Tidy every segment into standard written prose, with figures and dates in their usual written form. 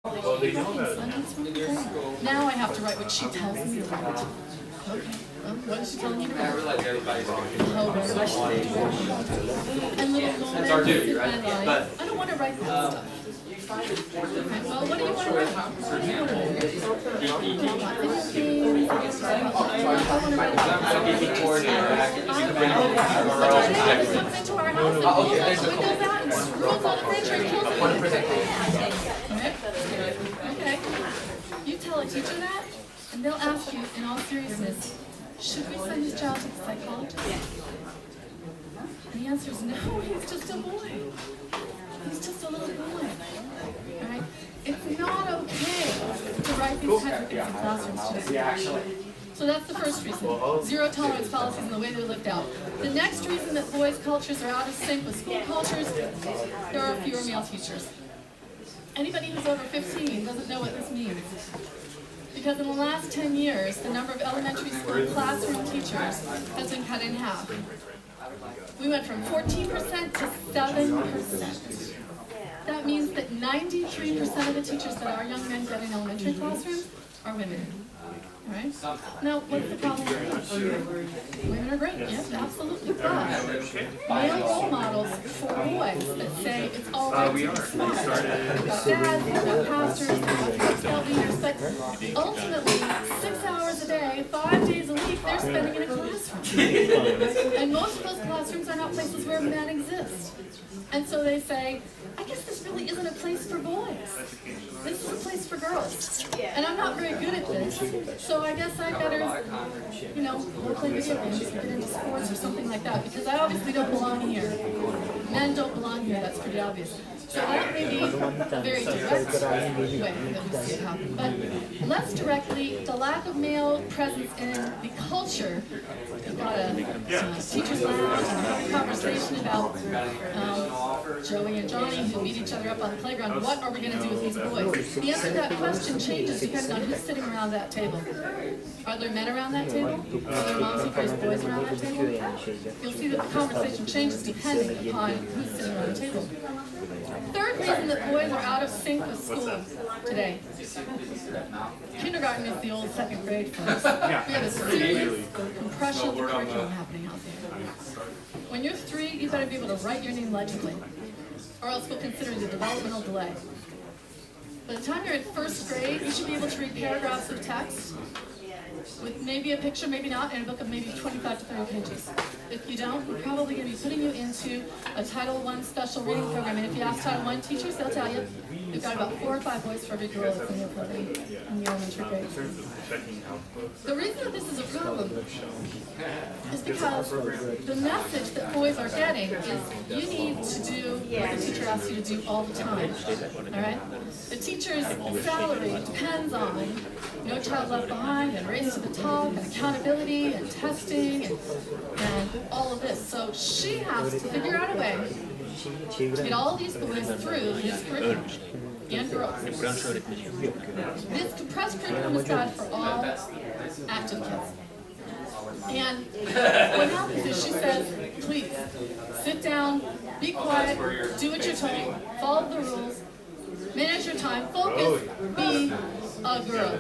Well, they know that. Now I have to write what she tells me to write. Okay. What is she telling you to write? I realize everybody's Oh, and little moments That's our duty, in right? my life. But I don't want to write that stuff. Okay, well, what do you want to write? for example, It comes into our house and pulls out the windows out and screws all the furniture and kills it. Okay. You tell a teacher that, and they'll ask you, in all seriousness, should we send this child to the psychologist? And the answer is no, he's just a boy. He's just a little boy. All right? It's not okay to write these kinds of things in classrooms today. So that's the first reason. Zero tolerance policies and the way they're lived out. The next reason that boys' cultures are out of sync with school cultures, there are fewer male teachers. Anybody who's over 15 doesn't know what this means. Because in the last 10 years, the number of elementary school classroom teachers has been cut in half. We went from 14% to 7%. That means that 93% of the teachers that our young men get in elementary classrooms are women. Right? Now, what's the problem with this? Women are great, yes, absolutely. But male role models for boys that say it's all right to be smart. We've got dads, we've got pastors, we've got scout leaders, but ultimately, 6 hours a day, 5 days a week, they're spending in a classroom. And most of those classrooms are not places where men exist. And so they say, I guess this really isn't a place for boys. This is a place for girls. And I'm not very good at this, so I guess I better, go play video games or get into sports or something like that, because I obviously don't belong here. Men don't belong here, that's pretty obvious. So that may be a very direct way that we see it happen. But less directly, the lack of male presence in the culture. We've got a teacher's lounge and a conversation about Joey and Johnny who meet each other up on the playground. What are we going to do with these boys? The answer to that question changes depending on who's sitting around that table. Are there men around that table? Are there moms who raise boys around that table? You'll see that the conversation changes depending upon who's sitting around the table. Third reason that boys are out of sync with school today. Kindergarten is the old second grade for us. We have a serious compression of the curriculum happening out there. When you're 3, you better be able to write your name legibly, or else we'll consider it a developmental delay. By the time you're in 1st grade, you should be able to read paragraphs of text with maybe a picture, maybe not, and a book of maybe 25 to 30 pages. If you don't, we're probably going to be putting you into a Title I special reading program. And if you ask Title I teachers, they'll tell you you've got about 4 or 5 boys for every girl that's in your program in the elementary grade. The reason that this is a problem is because the message that boys are getting is you need to do what the teacher asks you to do all the time. All right? The teacher's salary depends on No Child Left Behind and Race to the Top and accountability and testing and all of this. So she has to figure out a way to get all these boys through this curriculum and girls. This compressed curriculum is bad for all active kids. And what happens is she says, please, sit down, be quiet, do what you're told, follow the rules, manage your time, focus, be a girl.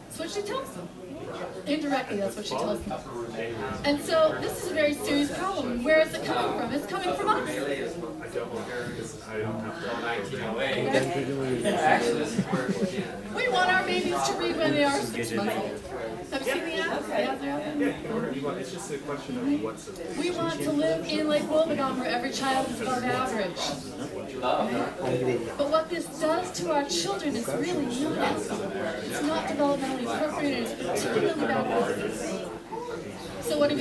That's what she tells them. Indirectly, that's what she tells them. And so this is a very serious problem. Where is it coming from? It's coming from us. We want our babies to read when they are 6 months old. Have you seen the ads? The ads are out there? It's just a question of what's We want to live in Lake Wobegon where every child is above average. But what this does to our children is really not helpful. It's not developmentally appropriate, and it's particularly bad for us. So what do?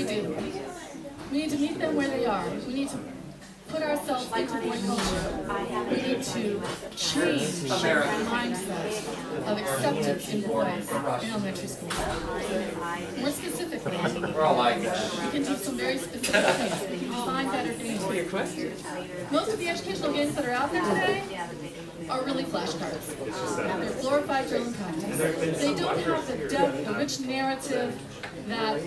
We need to meet them where they are. We need to put ourselves into boy culture. We need to change our mindset of acceptance in boys in elementary school. More specifically, we can do some very specific things. We can design better games. Most of the educational games that are out there today are really flashcards. They're glorified drill and practice. They don't have the depth, the rich narrative, that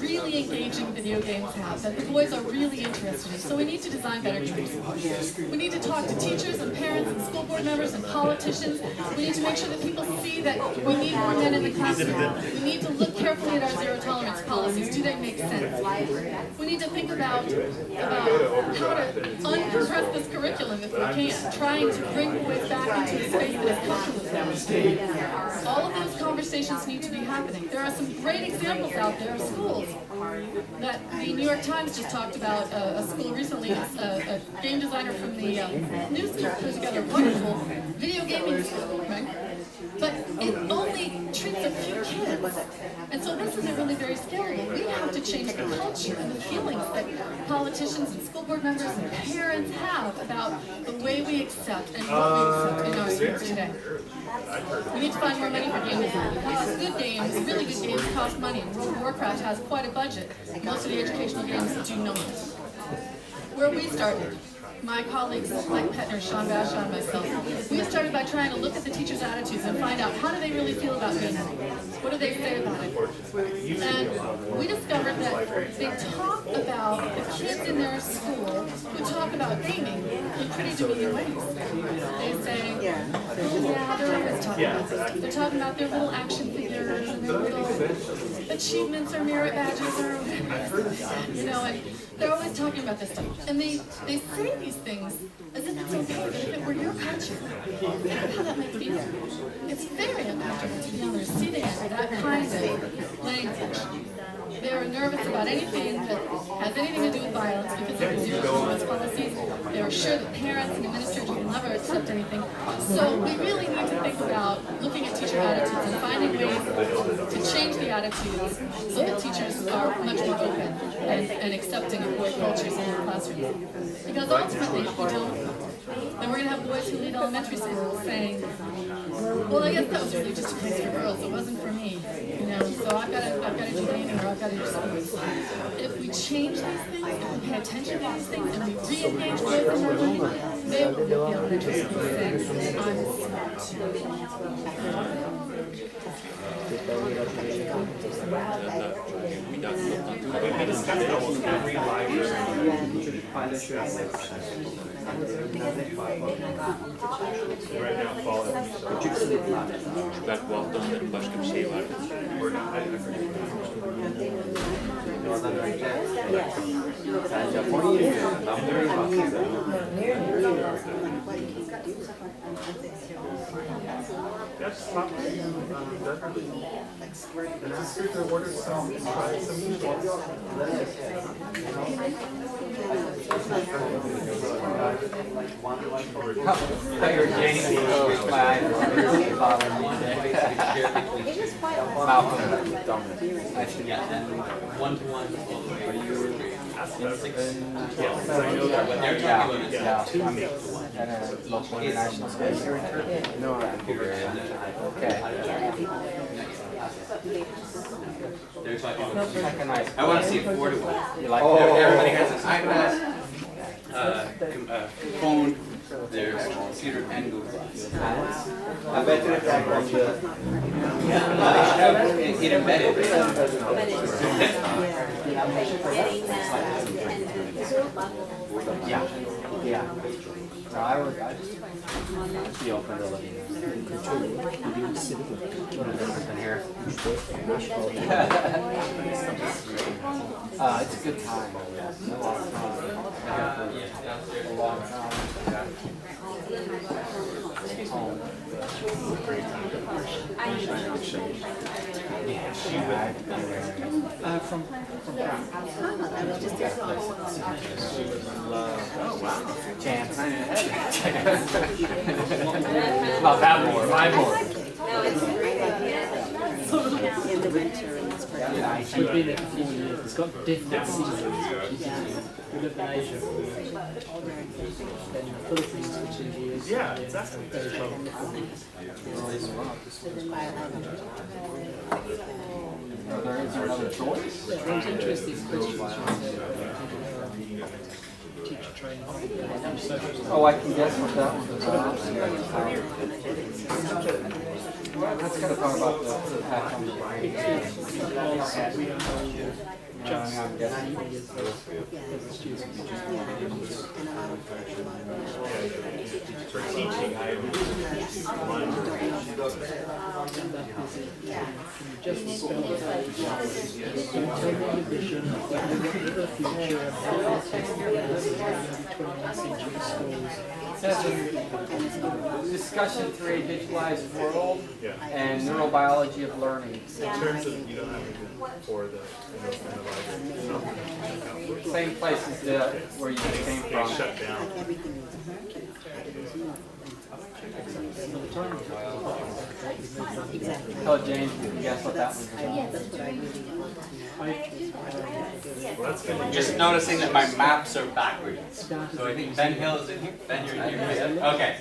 really engaging video games have, that the boys are really interested in. So we need to design better games. We need to talk to teachers and parents and school board members and politicians. We need to make sure that people see that we need more men in the classroom. We need to look carefully at our zero tolerance policies. Do they make sense? We need to think about how to uncompress this curriculum if we can, trying to bring boys back into a space that is comfortable with them. All of those conversations need to be happening. There are some great examples out there of schools that the New York Times just talked about. A school recently, a game designer from the new school put together a wonderful video gaming school, right? But it only treats a few kids. And so this isn't really very scalable. We have to change the culture and the feelings that politicians and school board members and parents have about the way we accept and what we accept in our schools today. We need to find more money for game design because good games, really good games, cost money. And World of Warcraft has quite a budget. Most of the educational games do not. Where we started, my colleagues like Petner, Sean Bashaw, and myself, we started by trying to look at the teachers' attitudes and find out how do they really feel about gaming? What do they say about it? And we discovered that they talk about the kids in their school who talk about gaming in pretty demeaning ways. They say, oh yeah, they're always talking about this. They're talking about their little action figures and their little achievements or merit badges or you know, and they're always talking about this stuff. And they say these things as if it's okay, but if it were your culture, think of how that might feel. It's very uncomfortable to be on the receiving end of that kind of language. They're nervous about anything that has anything to do with violence because of the zero tolerance policies. They're sure that parents and administrators will never accept anything. So we really need to think about looking at teacher attitudes and finding ways to change the attitudes so that teachers are much more open and accepting of boy cultures in their classrooms. Because ultimately, if we don't, then we're going to have boys who leave elementary school saying, well, I guess that was really just a place for girls. It wasn't for me, you know. So I've got to do gaming or I've got to do sports. If we change these things, if we pay attention to these things, and we re-engage boys in their learning, they will leave the elementary school saying, I'm smart. Every library. Right now, follow Belki başka bir şey vardı. Sen Japonya'ya gidiyorsun. Ben buraya bakıyorum. Yes, stop. And ask her to order some, try some meatballs. You're James. Oh, my eyes. Malcolm. Actually, yeah. And one-to-one. Are you in 6? Yes, I know that. What they're talking about is I'm at a local international school here in Turkey. No, I'm here. Okay. They're talking about Like a nice. I want to see affordable. You like Everybody has an iPad, phone, their computer, and Google Glass. I bet you it's like on the. It embedded. Yeah. Yeah. No, I would be open to looking at here. It's a good time. It's a long time. A long time. Home. Yeah, she would. From France. I was just there. Oh wow. Chance. Not that more, my more. No, it's a great idea. In the winter and it's pretty. We've been there for 4 years. It's got different seasons. We lived in Asia for then the Philippines for 2 years. Yeah, exactly. There is another choice. There's interesting questions. Teacher training. Oh, I can guess what that one is. let's kind of talk about the path on the right. Because we are just I'm guessing. as a student. And a lot of For teaching, I would Just spell it out. Don't tell me your vision, what you want for the future, how you think 21st century schools. Discussion 3, digitalized world Yeah. and neurobiology of learning. In terms of, you don't have anything for the library. Same place as where you came They from. shut down. everything was working. Exactly. Tell James, guess what that was. That's what I really want. Well, that's good. Just noticing that my maps are backwards. So I think Ben Hill is in here. Ben, you're in here. Okay.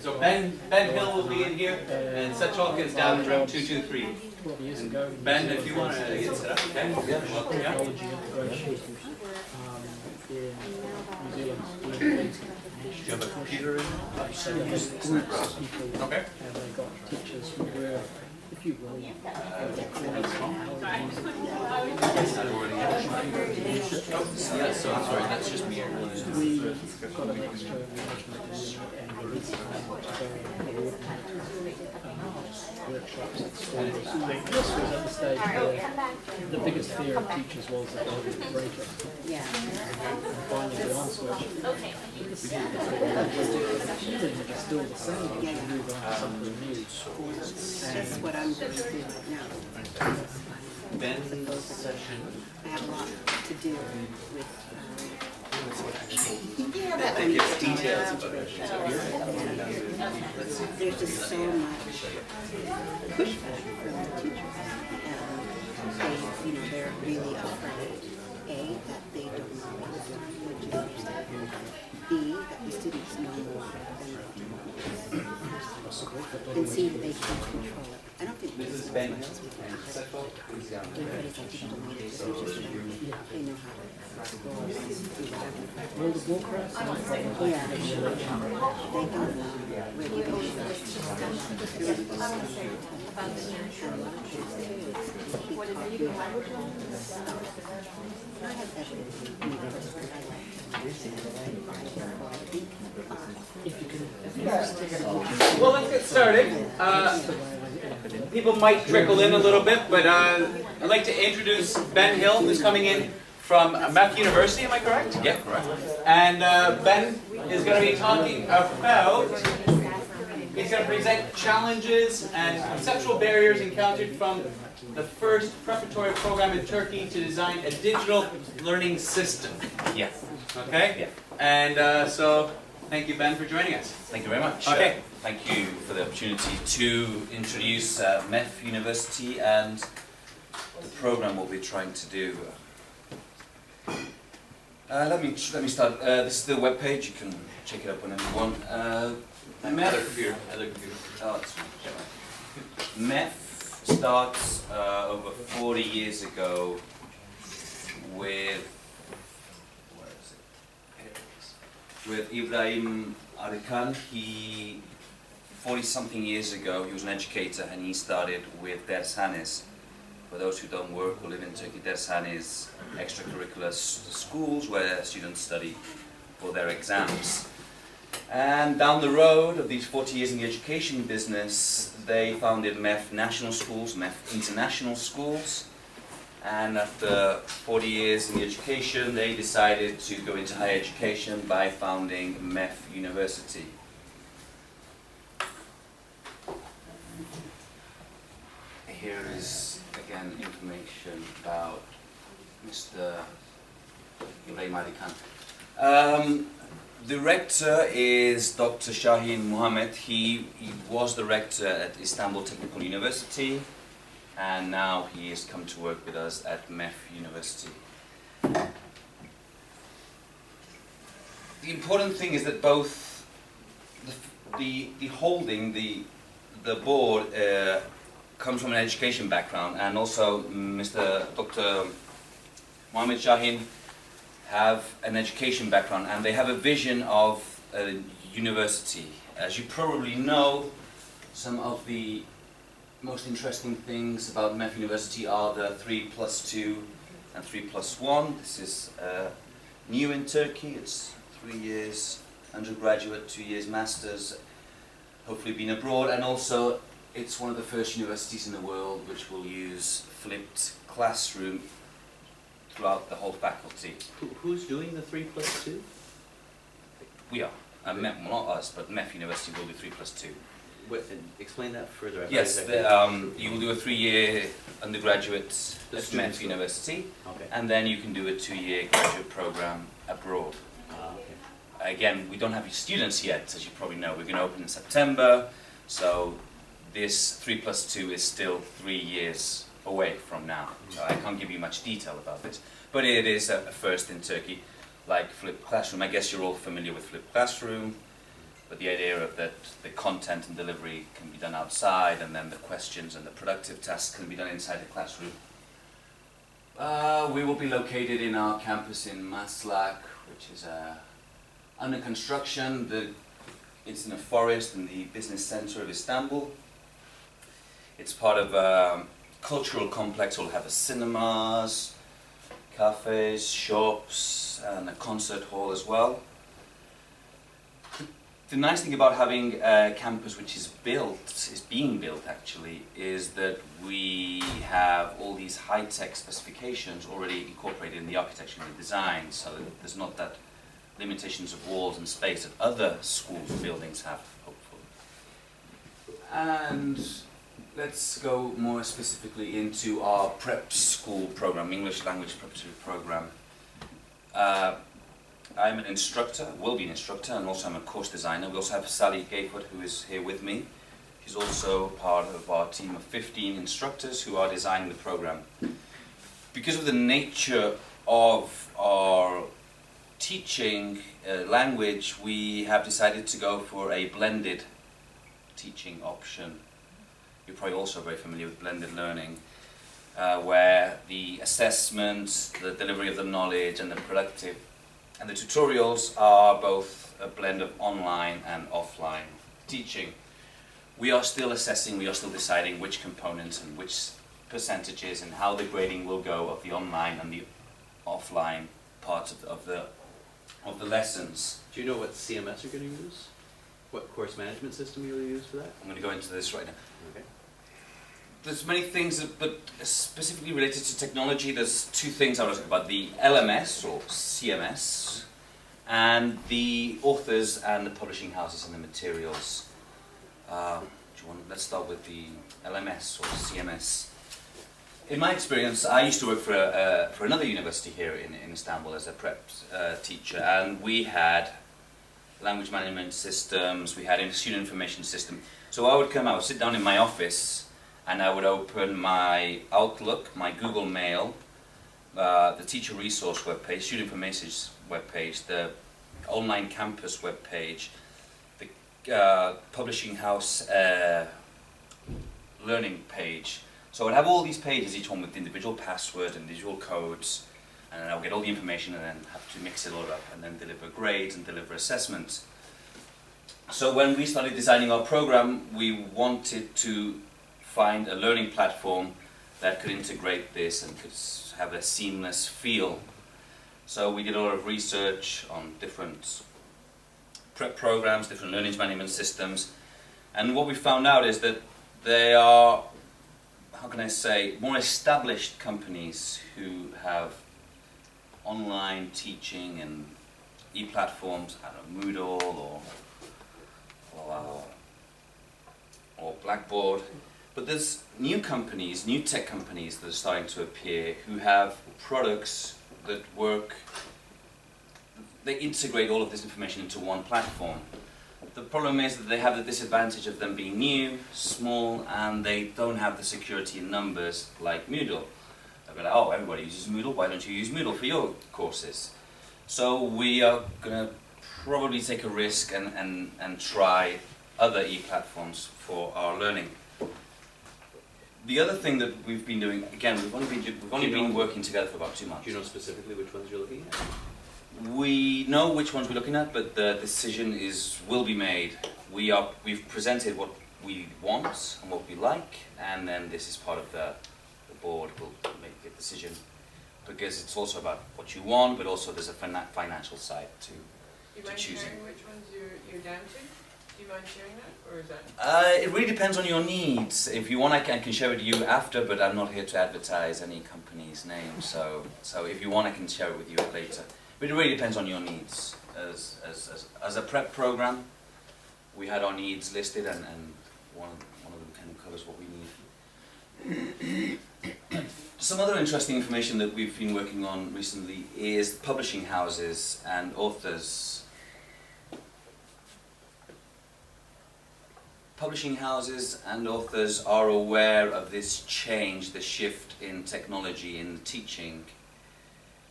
So Ben Hill will be in here, and Setchalk is down in room 223. 12 years ago. Ben, if you want to get set up, Ben, welcome. Yeah. Technology integration in New Zealand. Do you have a computer in? So they had groups of people, Okay. and they got teachers who were, if you will, Yeah, so sorry, that's just me. we got an extra management and there is time to go and coordinate workshops at schools. This was at the stage where the biggest fear of teachers was that they would be greater. Yeah. Finally, the answer is it's still the same as you move on to something new. That's what I'm going to do right now. Ben's session. I have a lot to do with. That gives details about it. There's just so much pushback from the teachers, and they're really afraid. A, that they don't know what you understand. B, that the students know more than and C, that they can't control it. I don't think This is Ben. And Setchalk is everybody's like digital natives. They know how to do whatever. World of Warcraft, no problem. Yeah, they don't know regulations. Well, let's get started. People might trickle in a little bit, but I'd like to introduce Ben Hill, who's coming in from MEF University, am I correct? Yeah, correct. And Ben is going to be talking about, he's going to present challenges and conceptual barriers encountered from the first preparatory program in Turkey to design a digital learning system. Yeah. Okay? Yeah. And so, thank you, Ben, for joining us. Thank you very much. Okay. Thank you for the opportunity to introduce MEF University and the program what we're trying to do. Let me start. This is the web page. You can check it up whenever you want. Other computer. Oh, that's fine. MEF starts over 40 years ago with, where is it? Here it is. With Ibrahim Arkan. He 40-something years ago, he was an educator and he started with dershanes. For those who don't work or live in Turkey, dershanes, extracurricular schools where students study for their exams. And down the road of these 40 years in the education business, they founded MEF National Schools, MEF International Schools. And after 40 years in the education, they decided to go into higher education by founding MEF University. Here is, again, information about Mr. Ibrahim Arkan. The rector is Dr. Shahin Muhammad. He was the rector at Istanbul Technical University, and now he has come to work with us at MEF University. The important thing is that both the holding, the board, comes from an education background, and also Mr. Dr. Mohammed Shahin have an education background, and they have a vision of a university. As you probably know, some of the most interesting things about MEF University are the 3+2 and 3+1. This is new in Turkey. It's 3 years undergraduate, 2 years masters, hopefully been abroad, and also it's one of the first universities in the world which will use flipped classroom throughout the whole faculty. Who's doing the 3+2? We are. MEF, well, not us, but MEF University will do 3+2. Explain that further. Yes, you will do a 3-year undergraduate at MEF University, Okay. and then you can do a 2-year graduate program abroad. Okay. Again, we don't have students yet, as you probably know. We're going to open in September, so this 3+2 is still 3 years away from now. So I can't give you much detail about this, but it is a first in Turkey, like flipped classroom. I guess you're all familiar with flipped classroom, but the idea of that the content and delivery can be done outside, and then the questions and the productive tasks can be done inside the classroom. We will be located in our campus in Maslak, which is under construction. It's in a forest in the business center of Istanbul. It's part of a cultural complex. We'll have cinemas, cafes, shops, and a concert hall as well. The nice thing about having a campus which is being built actually, is that we have all these high-tech specifications already incorporated in the architecture and the design, so that there's not that limitations of walls and space that other schools and buildings have, hopefully. And let's go more specifically into our prep school program, English Language Preparatory Program. I'm an instructor, will be an instructor, and also I'm a course designer. We also have Sally Gayford, who is here with me. She's also part of our team of 15 instructors who are designing the program. Because of the nature of our teaching language, we have decided to go for a blended teaching option. You're probably also very familiar with blended learning, where the assessments, the delivery of the knowledge, and the productive and the tutorials are both a blend of online and offline teaching. We are still assessing, we are still deciding which components and which percentages and how the grading will go of the online and the offline parts of the lessons. Do you know what CMS you're going to use? What course management system you'll use for that? I'm going to go into this right now. Okay. There's many things, but specifically related to technology, there's 2 things I want to talk about. The LMS, or CMS, and the authors and the publishing houses and the materials. Let's start with the LMS, or CMS. In my experience, I used to work for another university here in Istanbul as a prep teacher, and we had language management systems, we had a student information system. So I would sit down in my office, and I would open my Outlook, my Google Mail, the teacher resource webpage, student information webpage, the online campus webpage, the publishing house learning page. So I'd have all these pages, each one with individual passwords and individual codes, and then I would get all the information and then have to mix it all up and then deliver grades and deliver assessments. So when we started designing our program, we wanted to find a learning platform that could integrate this and could have a seamless feel. So we did a lot of research on different prep programs, different learning management systems, and what we found out is that they are, how can I say, more established companies who have online teaching and e-platforms, I don't know, Moodle or Blackboard. But there's new companies, new tech companies that are starting to appear who have products that work, they integrate all of this information into one platform. The problem is that they have the disadvantage of them being new, small, and they don't have the security in numbers like Moodle. They'll be like, oh, everybody uses Moodle, why don't you use Moodle for your courses? So we are going to probably take a risk and try other e-platforms for our learning. The other thing that we've been doing, again, we've only been working together for about 2 months. Do you know specifically which ones you're looking at? We know which ones we're looking at, but the decision will be made. We've presented what we want and what we like, and then this is part of the board will make a decision, because it's also about what you want, but also there's a financial side to mind choosing. sharing which ones you're down to? Do you mind sharing that, or is that? It really depends on your needs. If you want, I can share it with you after, but I'm not here to advertise any company's name. So if you want, I can share it with you later. But it really depends on your needs. As a prep program, we had our needs listed, and one of them kind of covers what we need. Some other interesting information that we've been working on recently is publishing houses and authors. Publishing houses and authors are aware of this change, the shift in technology in teaching,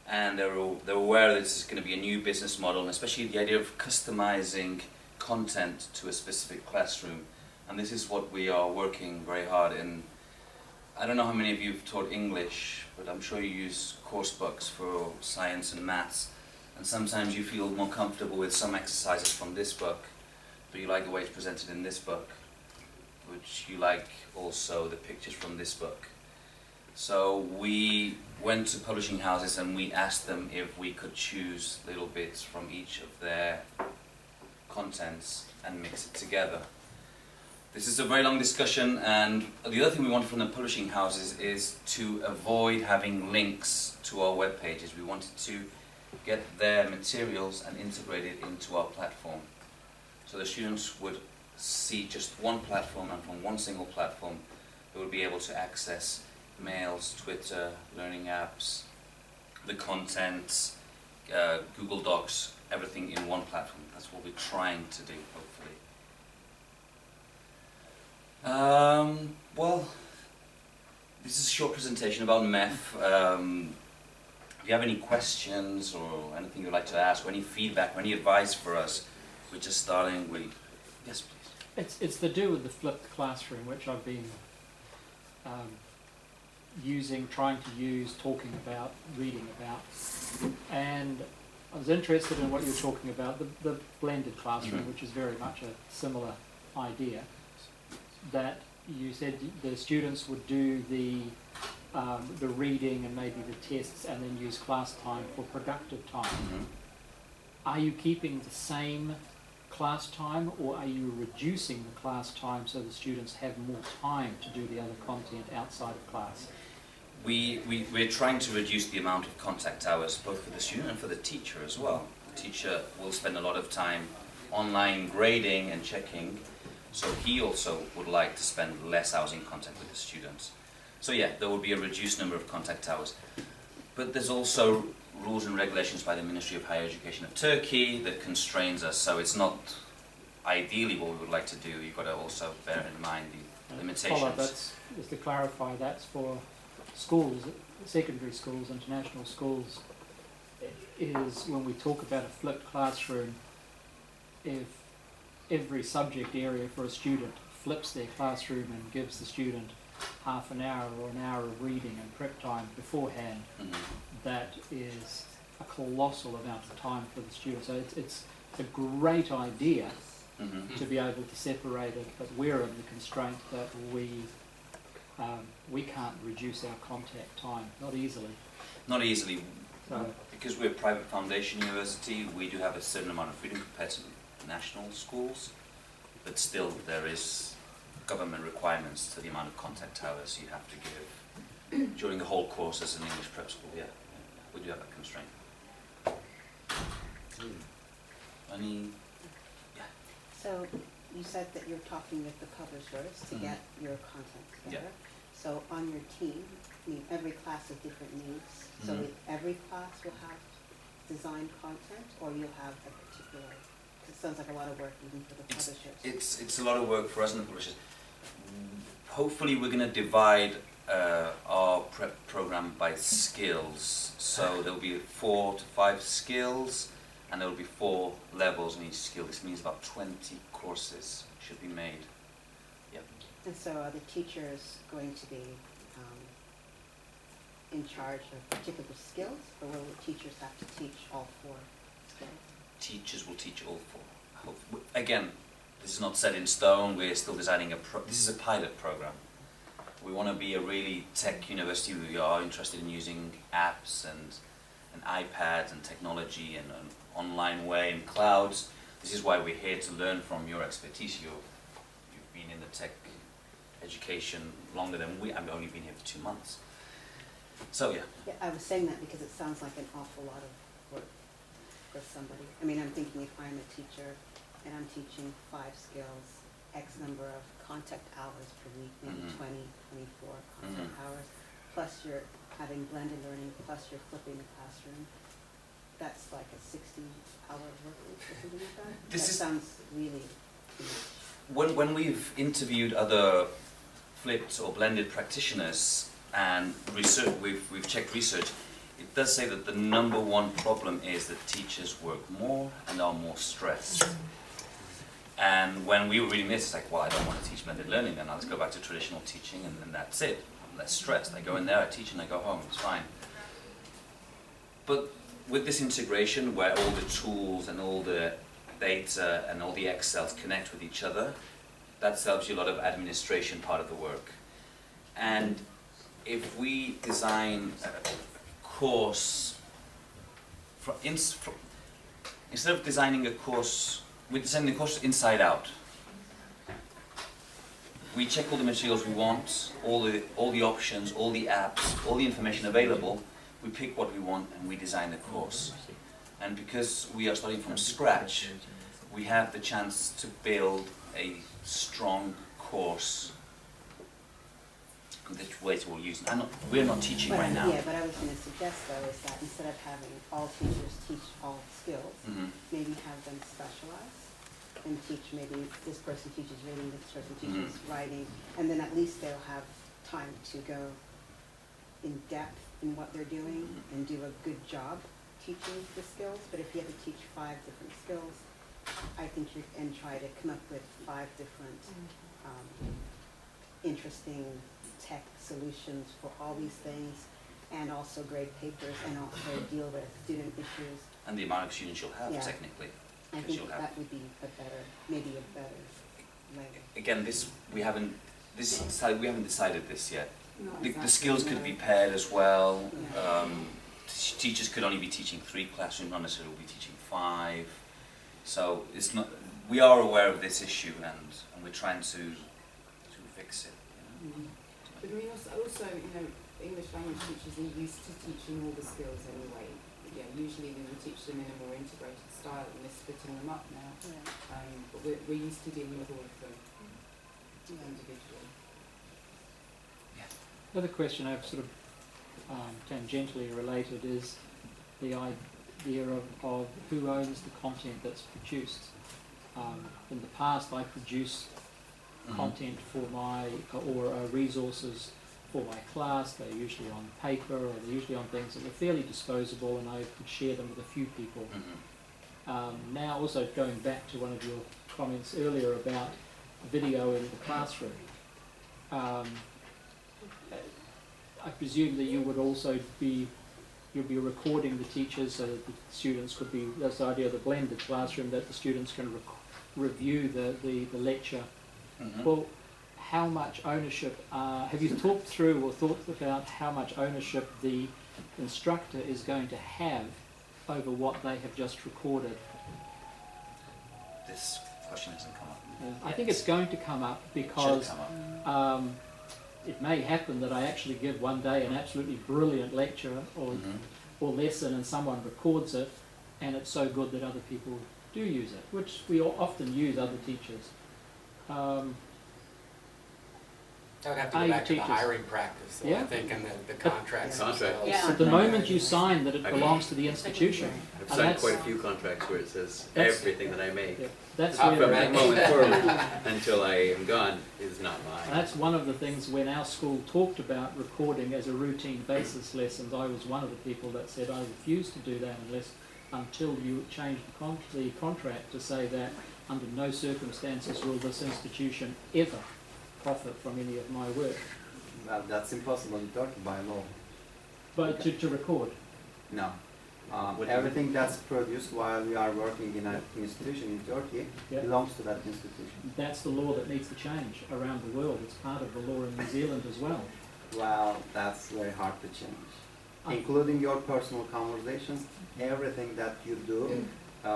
and they're aware that this is going to be a new business model, and especially the idea of customizing content to a specific classroom. And this is what we are working very hard in. I don't know how many of you have taught English, but I'm sure you use course books for science and maths, and sometimes you feel more comfortable with some exercises from this book, but you like the way it's presented in this book, which you like also the pictures from this book. So we went to publishing houses and we asked them if we could choose little bits from each of their contents and mix it together. This is a very long discussion, and the other thing we wanted from the publishing houses is to avoid having links to our web pages. We wanted to get their materials and integrate it into our platform. So the students would see just one platform, and from one single platform they would be able to access mails, Twitter, learning apps, the contents, Google Docs, everything in one platform. That's what we're trying to do, hopefully. Well, this is a short presentation about MEF. If you have any questions or anything you'd like to ask, or any feedback, or any advice for us, we're just starting with... Yes, please. It's to do with the flipped classroom, which I've been trying to use, talking about, reading about. And I was interested in what you were talking about, the blended classroom, which is very much a similar idea, that you said the students would do the reading and maybe the tests and then use class time for productive time. Are you keeping the same class time, or are you reducing the class time so the students have more time to do the other content outside of class? We're trying to reduce the amount of contact hours, both for the student and for the teacher as well. The teacher will spend a lot of time online grading and checking, so he also would like to spend less hours in contact with the students. So yeah, there will be a reduced number of contact hours. But there's also rules and regulations by the Ministry of Higher Education of Turkey that constrains us, so it's not ideally what we would like to do. You've got to also bear in mind the limitations. Follow, that's, just to clarify, that's for schools, secondary schools, international schools, is when we talk about a flipped classroom, if every subject area for a student flips their classroom and gives the student half an hour or an hour of reading and prep time beforehand, that is a colossal amount of time for the student. So it's a great idea to be able to separate it, but we're in the constraint that we can't reduce our contact time, not easily. Not easily. So, because we're a private foundation university, we do have a certain amount of freedom compared to national schools, but still there is government requirements to the amount of contact hours you have to give during the whole course as an English prep school. Yeah, we do have a constraint. Any? Yeah. So you said that you're talking with the publishers to get your content together. So on your team, I mean, every class has different needs. So every class will have design content, or you'll have a particular. It sounds like a lot of work even for the publishers. It's a lot of work for us and the publishers. Hopefully we're going to divide our prep program by skills. So there'll be 4 to 5 skills, and there'll be 4 levels in each skill. This means about 20 courses should be made. Yep. And so are the teachers going to be in charge of particular skills, or will the teachers have to teach all 4 skills? Teachers will teach all 4. Again, this is not set in stone. We're still designing this is a pilot program. We want to be a really tech university. We are interested in using apps and iPads and technology and an online way and clouds. This is why we're here to learn from your expertise. You've been in the tech education longer than we. I've only been here for 2 months. So yeah. Yeah, I was saying that because it sounds like an awful lot of work for somebody. I mean, I'm thinking if I'm a teacher and I'm teaching 5 skills, X number of contact hours per week, maybe 20, 24 contact hours, plus you're having blended learning, plus you're flipping the classroom, that's like a 60-hour work week or something like that? That sounds really too much. When we've interviewed other flipped or blended practitioners and research, we've checked research, it does say that the #1 problem is that teachers work more and are more stressed. And when we were reading this, it's like, well, I don't want to teach blended learning, then I'll just go back to traditional teaching and then that's it. I'm less stressed. I go in there, I teach and I go home, it's fine. But with this integration where all the tools and all the data and all the Excels connect with each other, that saves you a lot of administration part of the work. And if we design a course, instead of designing a course, we're designing the course inside out. We check all the materials we want, all the options, all the apps, all the information available. We pick what we want and we design the course. And because we are starting from scratch, we have the chance to build a strong course. The ways we'll use. We're not teaching right now. Yeah, but I was going to suggest though is that instead of having all teachers teach all skills, maybe have them specialize and teach, maybe this person teaches reading, this person teaches writing, and then at least they'll have time to go in depth in what they're doing and do a good job teaching the skills. But if you have to teach 5 different skills, I think and try to come up with 5 different interesting tech solutions for all these things, and also grade papers, and also deal with student issues. And the amount of students you'll have, technically. I think that would be maybe a better way. Again, we haven't decided this yet. The skills could be paired as well. Teachers could only be teaching 3 classrooms, not necessarily will be teaching 5. So it's not. We are aware of this issue, and we're trying to fix it. But I mean, also, English language teachers are used to teaching all the skills anyway. Yeah, usually we would teach them in a more integrated style, and they're splitting them up now. Yeah. But we're used to dealing with all of them individually. The other question I've sort of tangentially related is the idea of who owns the content that's produced. In the past, I produced content for resources for my class. They're usually on paper, or they're usually on things that were fairly disposable, and I could share them with a few people. Now, also going back to one of your comments earlier about video in the classroom, I presume that you would also you'll be recording the teachers so that the students could be, that's the idea of the blended classroom, that the students can review the lecture. Well, how much ownership, have you talked through or thought about how much ownership the instructor is going to have over what they have just recorded? This question hasn't come up. I think it's going to come up because it may happen that I actually give one day an absolutely brilliant lecture or lesson, and someone records it, and it's so good that other people do use it, which we often use, other teachers. That would have to go back to the hiring practice, though, I think, and the contracts. At the moment you sign that it belongs to the institution. I've signed quite a few contracts where it says everything that I make that's from that moment forward until I am gone is not mine. That's one of the things when our school talked about recording as a routine basis lessons. I was one of the people that said I refuse to do that until you change the contract to say that under no circumstances will this institution ever profit from any of my work. Well, that's impossible to talk by law. But to record? No. Everything that's produced while we are working in an institution in Turkey Yep. belongs to that institution. That's the law that needs to change around the world. It's part of the law in New Zealand as well. Well, that's very hard to change. I- Including your personal conversations, everything that you do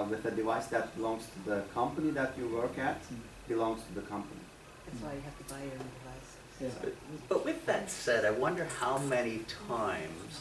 with a device that belongs to the company that you work at belongs to the company. That's why you have to buy your own device. Yeah. But with that said, I wonder how many times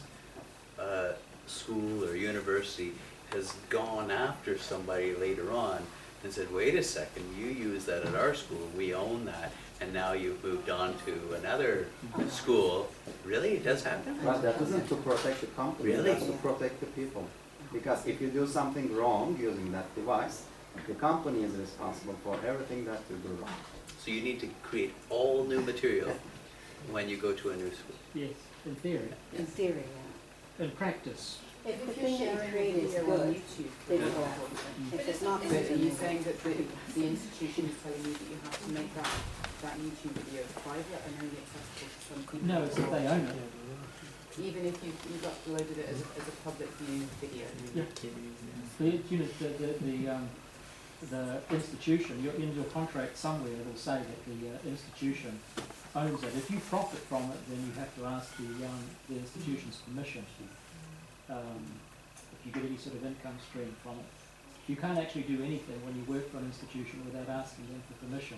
a school or university has gone after somebody later on and said, wait a second, you use that at our school, we own that, and now you've moved on to another school. Really? It does happen? But that isn't to protect the company, Really? that's to protect the people. Because if you do something wrong using that device, the company is responsible for everything that you do wrong. So you need to create all new material when you go to a new school. Yes, in theory. In theory, yeah. In practice, If the you're thing that you sharing create is video on good, YouTube, they for will go example, after it. If it's not But good, are then you they saying won't. that the institution is telling you that you have to make that YouTube video private and only accessible to some people? no, it's that they own it. Even if you've uploaded it as a public view video? Yeah. The institution, in your contract somewhere, it'll say that the institution owns it. If you profit from it, then you have to ask the institution's permission. If you get any sort of income stream from it. You can't actually do anything when you work for an institution without asking them for permission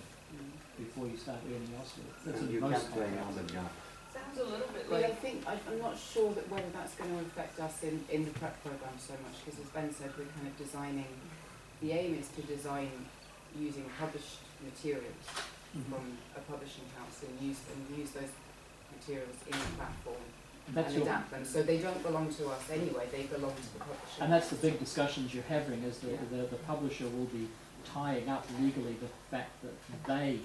before you start earning elsewhere. That's And in you most can't do any contracts. other job. Sounds a little bit Well, I like, think, I'm not sure that whether that's going to affect us in the prep program so much, because as Ben said, we're kind of designing, the aim is to design using published materials from a publishing house and use those materials in the platform That's and your, adapt them. So they don't belong to us anyway, they belong to the publisher. and that's the big discussions you're having, is the publisher will be tying up legally the fact that they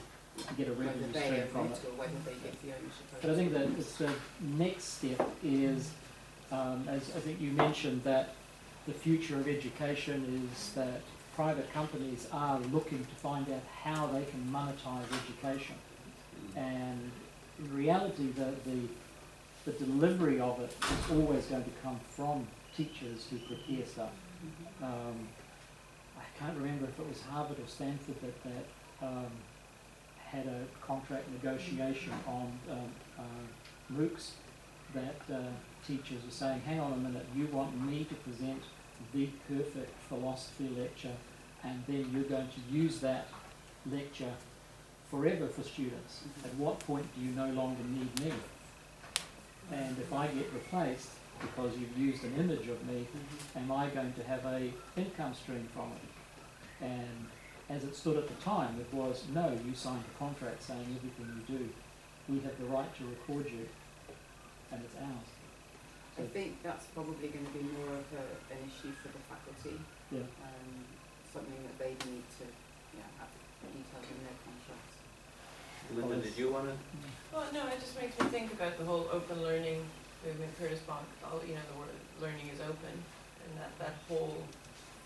get a Whether revenue they stream own from it it. or whether they get the ownership of it. But I think that it's the next step is, as I think you mentioned, that the future of education is that private companies are looking to find out how they can monetize education. And in reality, the delivery of it is always going to come from teachers who prepare stuff. I can't remember if it was Harvard or Stanford that had a contract negotiation on MOOCs that teachers were saying, hang on a minute, you want me to present the perfect philosophy lecture, and then you're going to use that lecture forever for students. At what point do you no longer need me? And if I get replaced because you've used an image of me, am I going to have a income stream from it? And as it stood at the time, it was, no, you signed a contract saying everything you do, we have the right to record you, and it's ours. I think that's probably going to be more of an issue for the faculty. Yeah. Something that they need to have detailed in their contracts. Linda, did you want to? well, no, it just makes me think about the whole open learning movement, Curtis Bonk, the word learning is open, and that whole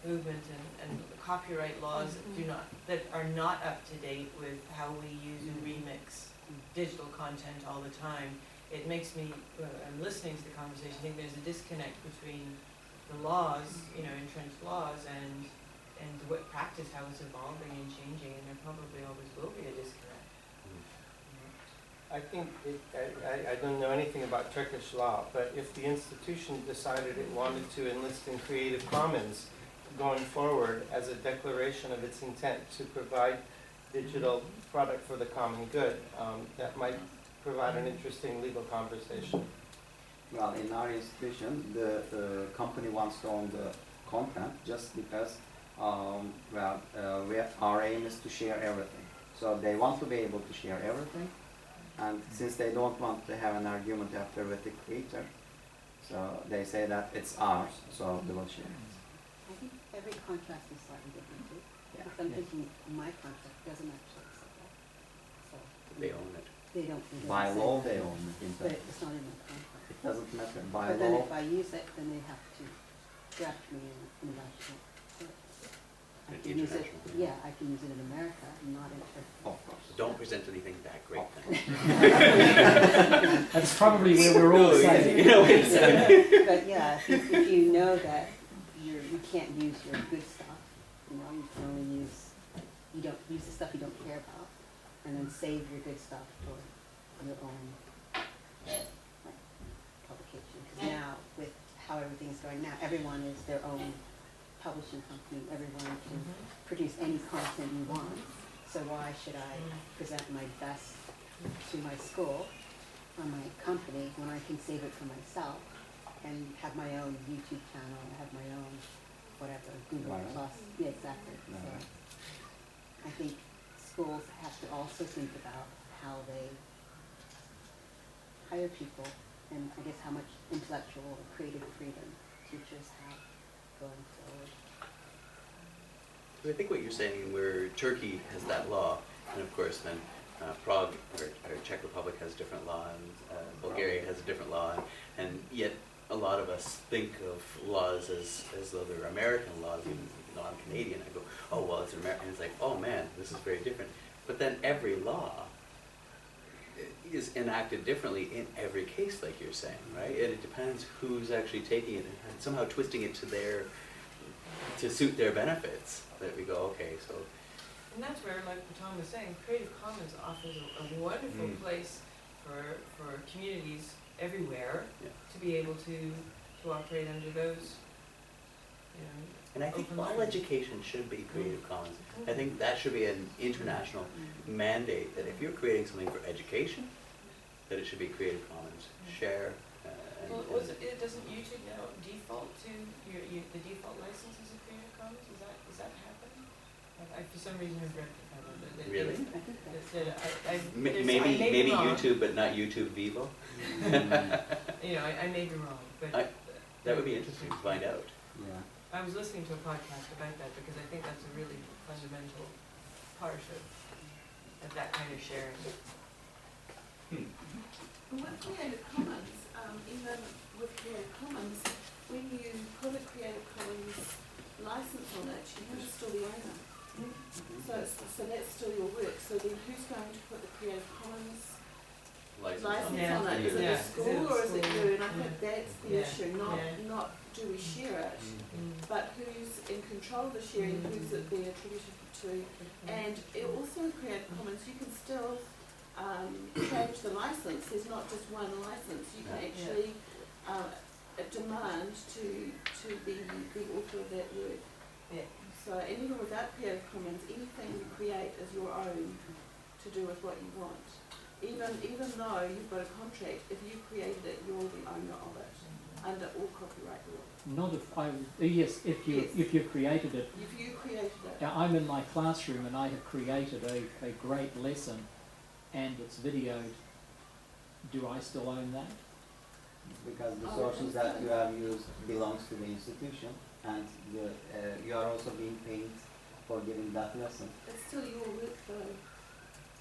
movement and the copyright laws that are not up to date with how we use and remix digital content all the time. It makes me, I'm listening to the conversation, I think there's a disconnect between the laws, entrenched laws, and what practice, how it's evolving and changing, and there probably always will be a disconnect. I think, I don't know anything about Turkish law, but if the institution decided it wanted to enlist in Creative Commons going forward as a declaration of its intent to provide digital product for the common good, that might provide an interesting legal conversation. Well, in our institution, the company wants to own the content just because our aim is to share everything. So they want to be able to share everything, and since they don't want to have an argument after with the creator, so they say that it's ours, so they will share it. I think every contract is slightly different too. Yeah. Because I'm thinking my contract doesn't actually say that. So They own it. they don't. By say law, that. they own it. In But fact. it's not in my contract. It doesn't matter. By But then law, if I use it, then they have to draft me in national court. I I can use it, yeah, I can use it in America, not in Of course. Don't present anything that great then. That's probably where we're all saying. You know, it's, But yeah, if you know that you can't use your good stuff, you know, you can only you don't use the stuff you don't care about, and then save your good stuff for your own like, publication. Because now, with how everything's going now, everyone is their own publishing company. Everyone can produce any content you want. So why should I present my best to my school or my company when I can save it for myself and have my own YouTube channel, have my own whatever, Google Right. Plus. Yeah, exactly. So Right. I think schools have to also think about how they hire people and I guess how much intellectual or creative freedom teachers have going forward. I think what you're saying, where Turkey has that law, and of course then Prague or Czech Republic has a different law, and Bulgaria has a different law, and yet a lot of us think of laws as though they're American laws, even though I'm Canadian. I go, oh well, it's American. It's like, oh man, this is very different. But then every law is enacted differently in every case, like you're saying, right? And it depends who's actually taking it and somehow twisting it to suit their benefits. That we go, okay, so. And that's where, like Tom was saying, Creative Commons offers a wonderful place for communities everywhere to be able to operate under those, you know. And I think open all learning. education should be Creative Commons. I think that should be an international mandate, that if you're creating something for education, that it should be Creative Commons. Share. Well, doesn't YouTube now default to the default license is a Creative Commons? Is that happening? I for some reason have read that. Really? I may Maybe be wrong. YouTube, but not YouTube Vivo? You know, I may be wrong, but That would be interesting to find out. Yeah. I was listening to a podcast about that because I think that's a really fundamental part of that kind of sharing. With Creative Commons, even with Creative Commons, when you put a Creative Commons license on it, you're still the owner. So that's still your work. So then who's going to put the Creative Commons license on it? Is it the school or is it you? And I think that's the issue, not do we share it, but who's in control of the sharing, who's it being attributed to. And it also with Creative Commons, you can still change the license. There's not just one license. You can actually demand to be the author of that work. Yeah. So, and even without Creative Commons, anything you create is your own to do with what you want. Even though you've got a contract, if you created it, you're the owner of it under all copyright law. Not if I, yes, if you've created it. If you created it. Now, I'm in my classroom and I have created a great lesson and it's videoed. Do I still own that? Because the sources that you have used belongs to the institution, and you are also being paid for giving that lesson. It's still your work though.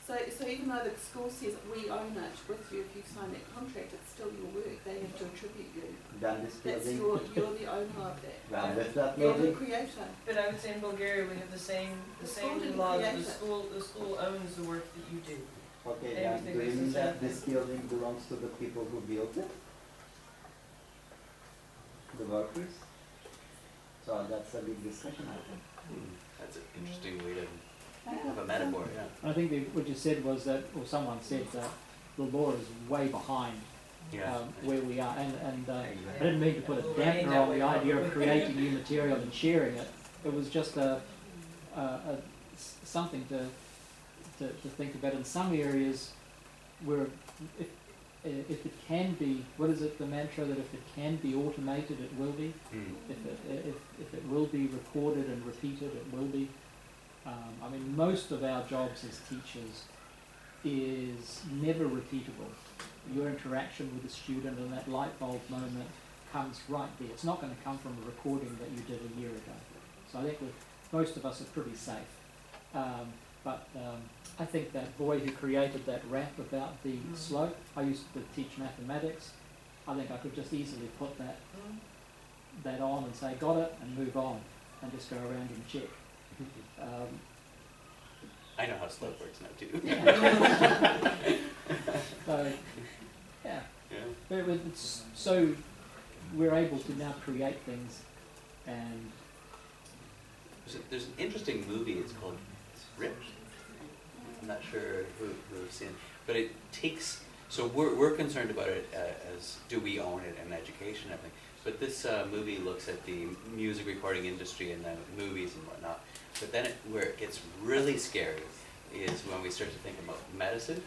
So even though the school says we own it with you, if you sign that contract, it's still your work. They have to attribute you. Then this That's building, you're the owner of that. well, with that You're the building, creator. But I would say in Bulgaria we have the same didn't law. create The it. school owns the work that you do. okay, then Everything do you is mean the that same. this building belongs to the people who built it? The workers? So that's a big discussion, I think. That's an interesting way to have a metaphor, yeah. I think what you said was that, or someone said that the law is way behind where we are, and I didn't mean to put a dampener on the idea of creating new material and sharing it. It was just something to think about. In some areas, where if it can be, what is it, the mantra that if it can be automated, it will be. If it will be recorded and repeated, it will be. I mean, most of our jobs as teachers is never repeatable. Your interaction with the student and that light bulb moment comes right there. It's not going to come from a recording that you did a year ago. So I think most of us are pretty safe. But I think that boy who created that rap about the slope, I used to teach mathematics. I think I could just easily put that on and say, got it, and move on, and just go around and check. I know how slope works now too. So, yeah. Yeah. But so we're able to now create things, and There's an interesting movie, it's called Ripped. I'm not sure who's seen it, but it takes, so we're concerned about it as do we own it and education and everything, but this movie looks at the music recording industry and the movies and whatnot, but then where it gets really scary is when we start to think about medicine,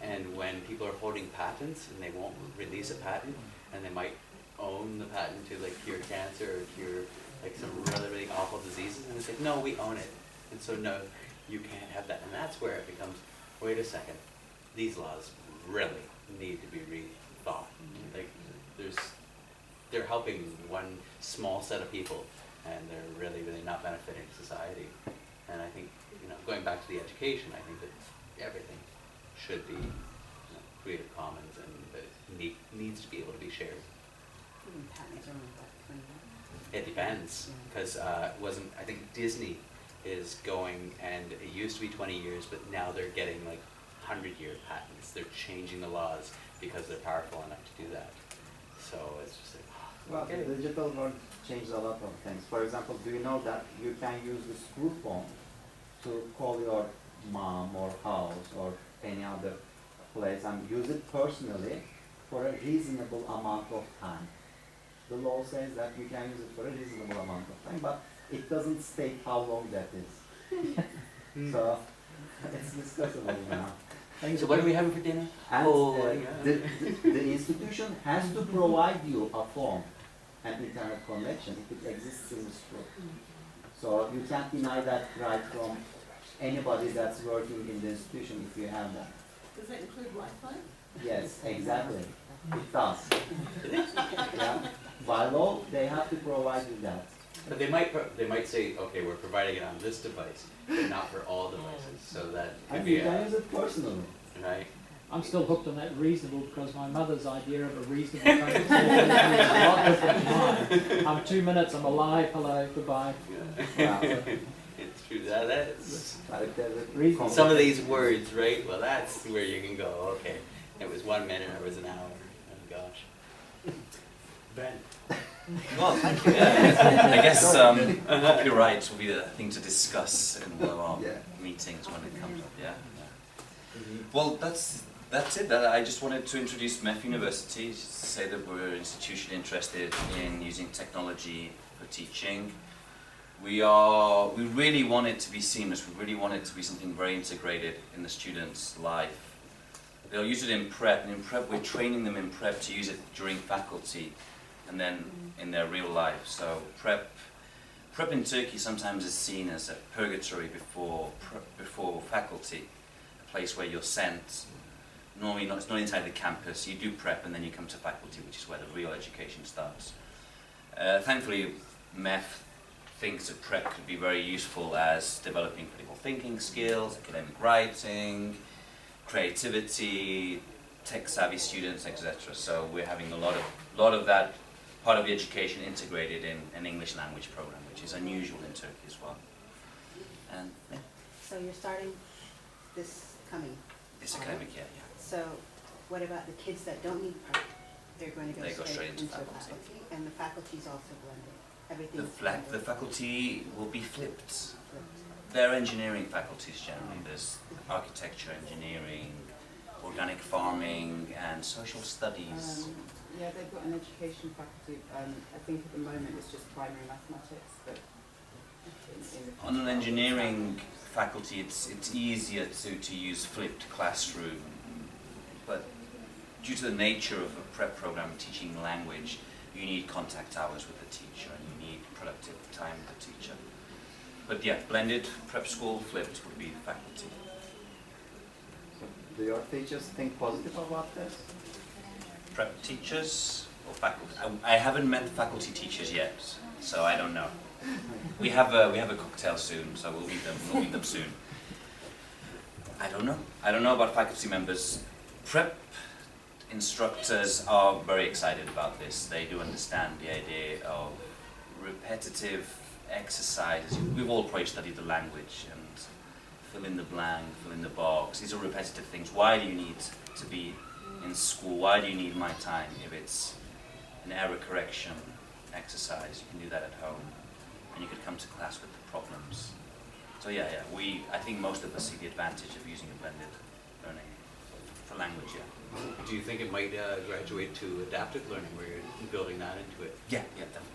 and when people are holding patents and they won't release a patent, and they might own the patent to like cure cancer or cure like some really, really awful diseases, and it's like, no, we own it. And so no, you can't have that. And that's where it becomes, wait a second, these laws really need to be rethought. Like they're helping one small set of people, and they're really, really not benefiting society. And I think, going back to the education, I think that everything should be Creative Commons, and that it needs to be able to be shared. Even patents are only about 20 years. It depends, because I think Disney is going, and it used to be 20 years, but now they're getting like 100-year patents. They're changing the laws because they're powerful enough to do that. So it's just like, Well, the digital world changed a lot of things. For example, do you know that you can use the screw phone to call your mom or house or any other place and use it personally for a reasonable amount of time? The law says that you can use it for a reasonable amount of time, but it doesn't state how long that is. So it's discussable now. so what are we having for dinner? And yeah. the institution has to provide you a phone and internet connection if it exists in the school. So you can't deny that right from anybody that's working in the institution if you have that. Does that include Wi-Fi? Yes, exactly. It does. Yeah. By law, they have to provide you that. But they might say, okay, we're providing it on this device, but not for all devices. So that could And be you can use it personally. right. I'm still hooked on that reasonable, because my mother's idea of a reasonable kind of talk is a lot different than mine. I'm 2 minutes, I'm alive, hello, goodbye. Wow. It's true. That's But if there's a Reason. some of these words, right? Well, that's where you can go. Okay, it was 1 minute, or it was an hour. Oh gosh. Ben. Well, thank you. I guess copyright will be the thing to discuss in one of our meetings when it comes up. Yeah. Well, that's it. I just wanted to introduce MEF University, just to say that we're an institution interested in using technology for teaching. We really want it to be seamless. We really want it to be something very integrated in the student's life. They'll use it in prep, and in prep we're training them in prep to use it during faculty and then in their real life. So prep in Turkey sometimes is seen as a purgatory before faculty, a place where you're sent. Normally it's not inside the campus. You do prep and then you come to faculty, which is where the real education starts. Thankfully, MEF thinks that prep could be very useful as developing critical thinking skills, academic writing, creativity, tech-savvy students, etc. So we're having a lot of that part of the education integrated in an English language program, which is unusual in Turkey as well. And yeah, So you're starting this coming this academic year, yeah. So what about the kids that don't need prep? They're going to They go straight into faculty. faculty, and the faculty is also blended. The Everything's faculty will be flipped. They're engineering faculties generally. There's architecture, engineering, organic farming, and social studies. Yeah, they've got an education faculty. I think at the moment it's just primary mathematics, but in the On an engineering faculty, it's easier to use flipped classroom, but due to the nature of a prep program teaching language, you need contact hours with the teacher and you need productive time with the teacher. But yeah, blended prep school flipped would be faculty. Do your teachers think positive about this? Prep teachers or faculty? I haven't met faculty teachers yet, so I don't know. We have a cocktail soon, so we'll meet them soon. I don't know. I don't know about faculty members. Prep instructors are very excited about this. They do understand the idea of repetitive exercises. We've all probably studied the language and fill in the blank, fill in the box. These are repetitive things. Why do you need to be in school? Why do you need my time? If it's an error correction exercise, you can do that at home, and you could come to class with the problems. So yeah, I think most of us see the advantage of using a blended learning for language. Yeah. Do you think it might graduate to adaptive learning, where you're building that into it? Yeah, definitely.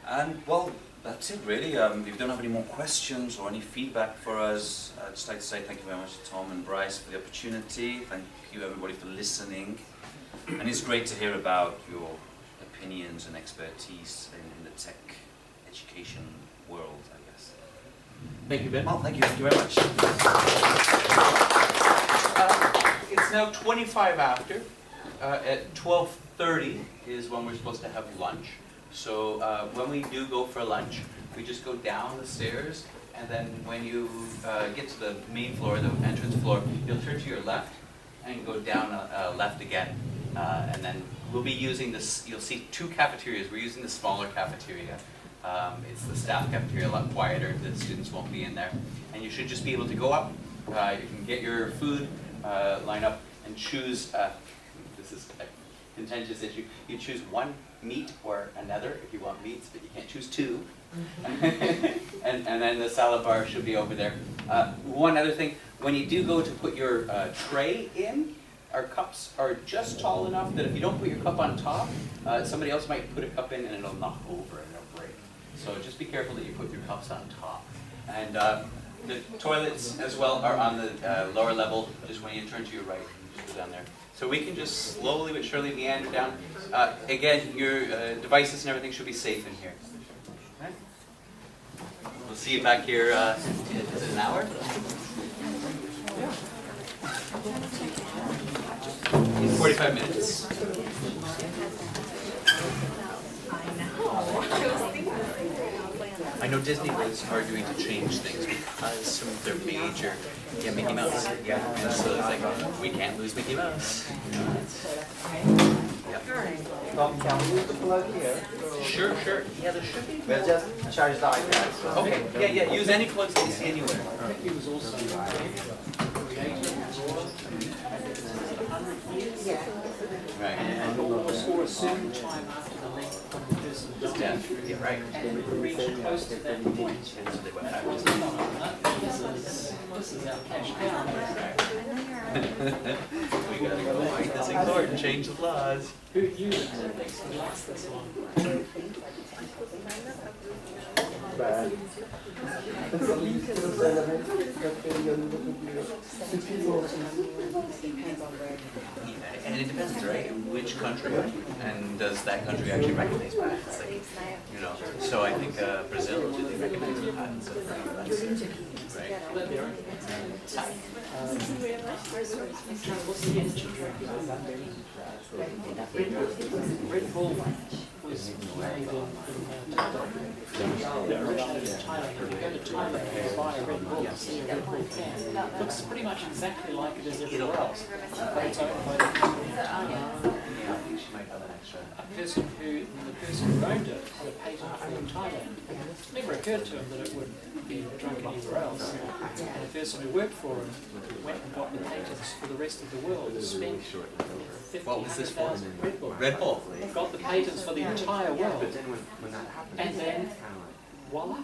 And well, that's it really. If you don't have any more questions or any feedback for us, I'd just like to say thank you very much to Tom and Bryce for the opportunity. Thank you everybody for listening. And it's great to hear about your opinions and expertise in the tech education world, I guess. Thank you, Ben. Well, thank you very much. It's now 25 after. At 12:30 is when we're supposed to have lunch. So when we do go for lunch, we just go down the stairs, and then when you get to the main floor, the entrance floor, you'll turn to your left and go down left again. And then we'll be using this, you'll see two cafeterias. We're using the smaller cafeteria. It's the staff cafeteria, a lot quieter. The students won't be in there. And you should just be able to go up. You can get your food, line up, and choose, this is a contentious issue, you choose one meat or another if you want meats, but you can't choose two. and then the salad bar should be over there. One other thing, when you do go to put your tray in, our cups are just tall enough that if you don't put your cup on top, somebody else might put a cup in and it'll knock over and it'll break. So just be careful that you put your cups on top. And the toilets as well are on the lower level, just when you turn to your right, just go down there. So we can just slowly but surely meander down. Again, your devices and everything should be safe in here. Okay. We'll see you back here in an hour. 45 minutes. I know Disney was arguing to change things because some of their major, Mickey Mouse. Yeah, and so it's like, we can't lose Mickey Mouse. Tom, can we use the plug here? Sure. Yeah, there should be. We'll just charge the iPad. So. Okay, yeah, use any plugs that you see anywhere. He was also Right. and almost for a certain time after the length of the person's death, Yeah, right. and we reach close to that point. This is our cash cow. We gotta go fight this in court and change the laws. Who knew that Netflix could last this long? And it depends, right? In which country, and does that country actually recognize patents? Like, so I think Brazil, do they recognize the patents of patents? Right. Red Bull was made in originated in Thailand. If you go to Thailand and buy a Red Bull, you see a Red Bull can. It looks pretty much exactly like it is everywhere else. But it's owned by the company in Thailand. The person who owned it had a patent for it in Thailand. It never occurred to him that it would be drunk anywhere else. And the person who worked for him went and got the patents for the rest of the world. Spent 50, What was this for? 100,000 Red Bull. Red Bull. Got the patents for the entire world. And then, voila.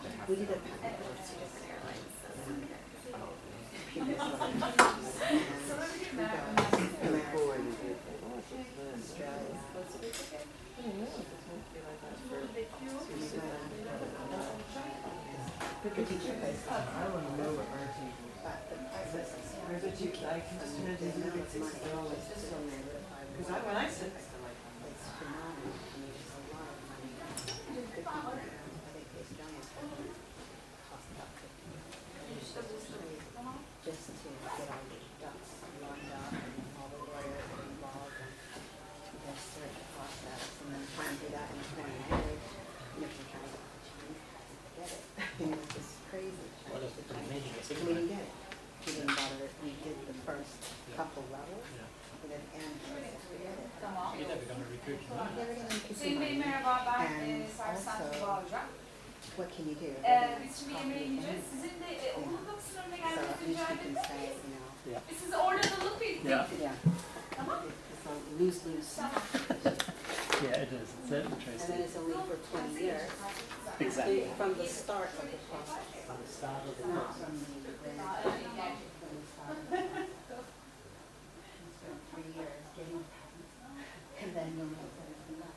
When I said just to get all the ducks lined up and all the lawyers involved and the search process and then trying to do that in 20 hours. And if you're trying to get it, it's just crazy. Well, if it's amazing, it's We didn't get it. We didn't bother. We did the first first couple levels, but at the end, forget it. You're never going to recruit them. Never gonna make you some money. And also, what can you do? They're gonna copy your things. Yeah. So at least you can say, you know, Yeah. yeah, it's a lose-lose. Yeah, it is. It's And then interesting. it's only for 20 years. Exactly. From the start of the process. From the start of the Not process. from the start of the process. So 3 years getting patents, and then you'll know better than that.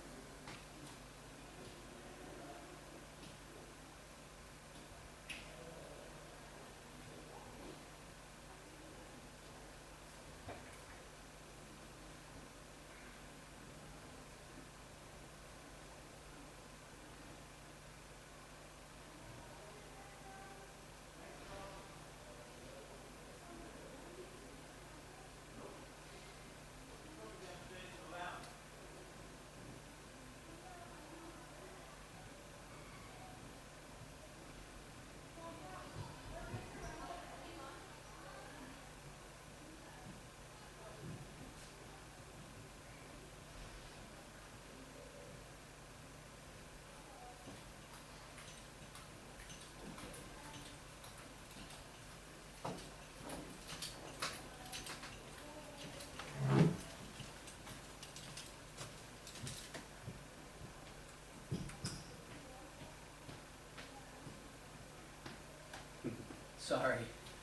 Sorry.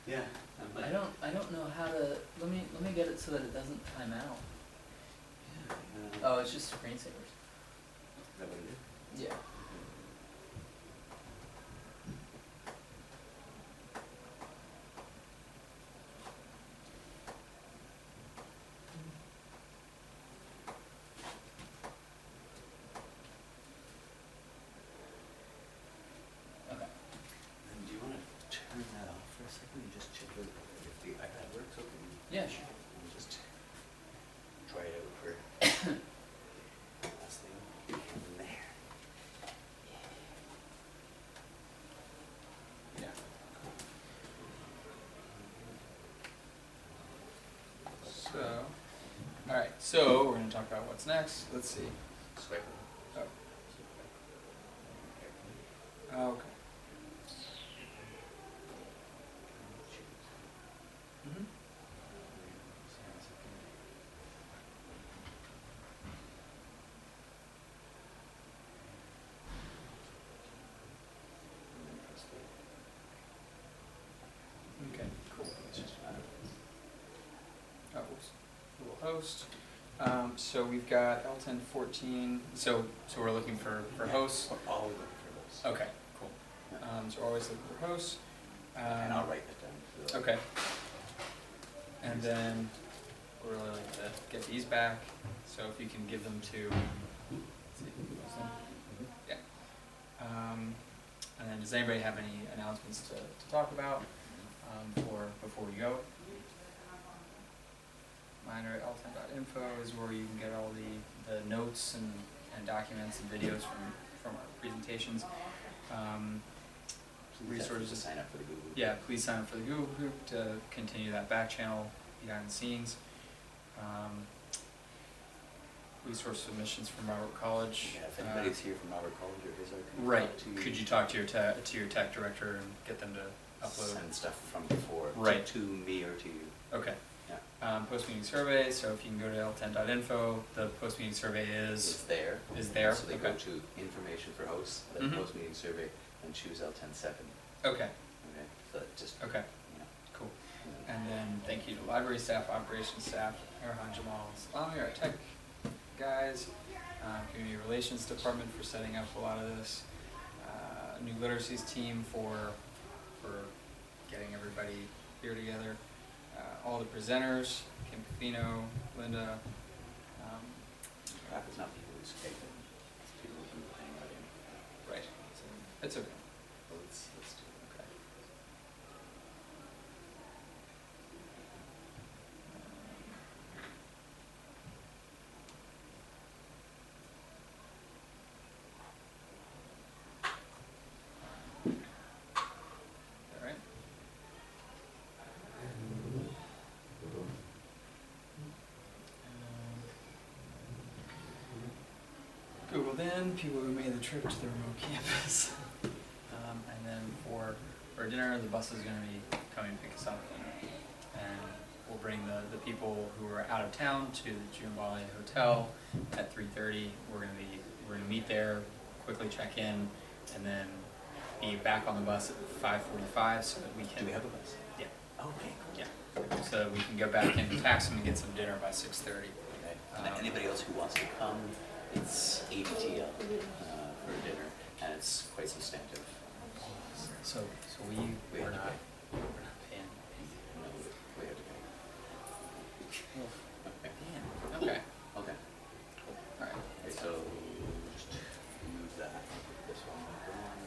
Yeah. I don't know how to let me get it so that it doesn't time out. Oh, it's just screensavers. That what it is? Yeah. Okay. And do you want to turn that off for a second and just check if the iPad works okay? Yeah, sure. And just try it out for last thing. And there. Yeah. So, all right. So we're going to talk about what's next. Let's see. Swipe. Oh. Okay. Mm-hmm. Okay, cool. Oh, oops. Google host. So we've got LTEN 14. So we're looking for hosts. We're all looking for those. Okay, cool. So we're always looking for hosts. And I'll write that down. So Okay. And then we're really like to get these back. So if you can give them to, let's see, who's them? Yeah. And then does anybody have any announcements to talk about before we go? Minor at LTEN.info is where you can get all the notes and documents and videos from our presentations. Resources. To sign up for the Google. Yeah, please sign up for the Google group to continue that back channel behind the scenes. Resource submissions from Robert College. Yeah, if anybody's here from Robert College or his, I can Right. talk to you. Could you talk to your tech director and get them to upload? Send stuff from before Right. to me or to you. Okay. Yeah. Post-meeting survey, so if you can go to LTEN.info, the post-meeting survey It's there. is there. So they Okay. go to information for hosts, then Mhm. post-meeting survey, and choose L10 7. Okay, Okay, so that just, okay, you know. cool. And then thank you to library staff, operations staff, Erhan Jamal Salami, our tech guys, community relations department for setting up a lot of this, new literacies team for getting everybody here together, all the presenters, Kim Pafino, Linda, Crap is not people who speak it. It's people who hang out in. right, it's okay. Well, let's do it. Okay. All right. then people who made the trip to the remote campus. And then for dinner, the bus is going to be coming to pick us up, and we'll bring the people who are out of town to the June Valley Hotel at 3:30. We're going to meet there, quickly check in, and then be back on the bus at 5:45 so that we can. Do we have a bus? Yeah. Okay, cool. Yeah. So that we can go back into Taxum and get some dinner by 6:30. Okay. Anybody else who wants to come, it's ABTL for dinner, and it's quite substantive. So we're not paying. No, we have to pay. Damn. Okay. Okay. Cool. All right. Okay, so just move that. This one gone.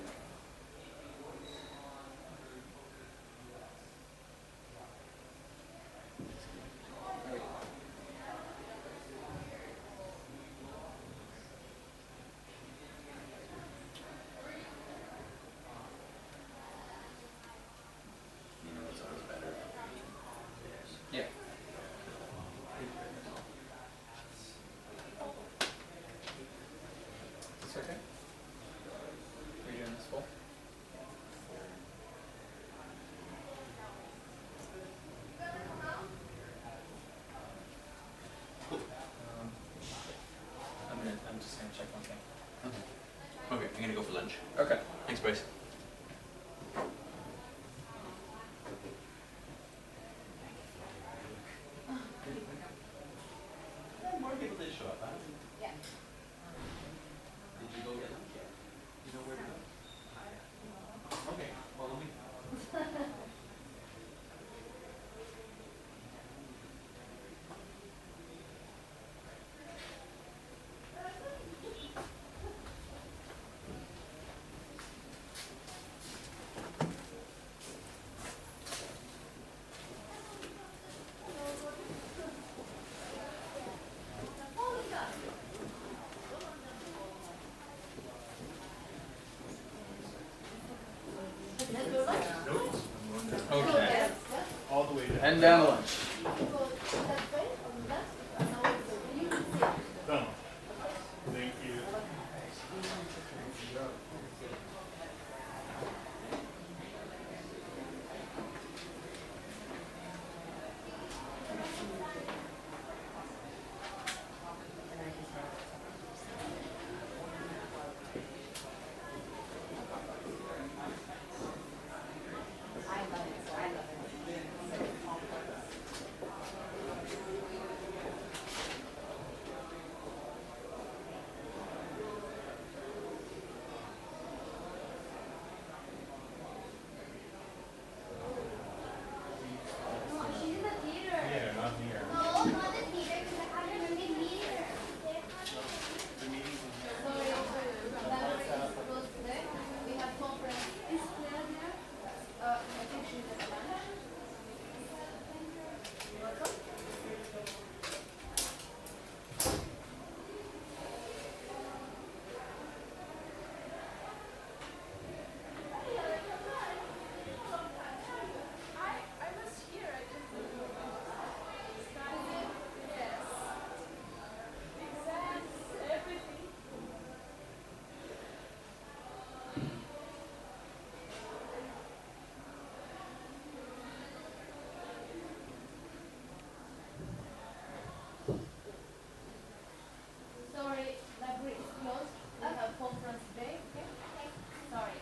You know, it's always better. Yeah. It's okay. Are you doing this full? I'm just gonna check one thing. Okay, I'm gonna go for lunch. Okay. Thanks, Bryce. More people did show up, huh? Yeah. Did you go get lunch yet? You know where to go? Okay, follow me. Okay. All the way down. And down to lunch. Done. Thank you. Yeah, not here. The meeting's in here. Sorry, library is closed. I have conference day. Okay? Sorry.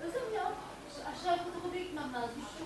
Kızım ya, aşağı fotokopi gitmem lazım. Şu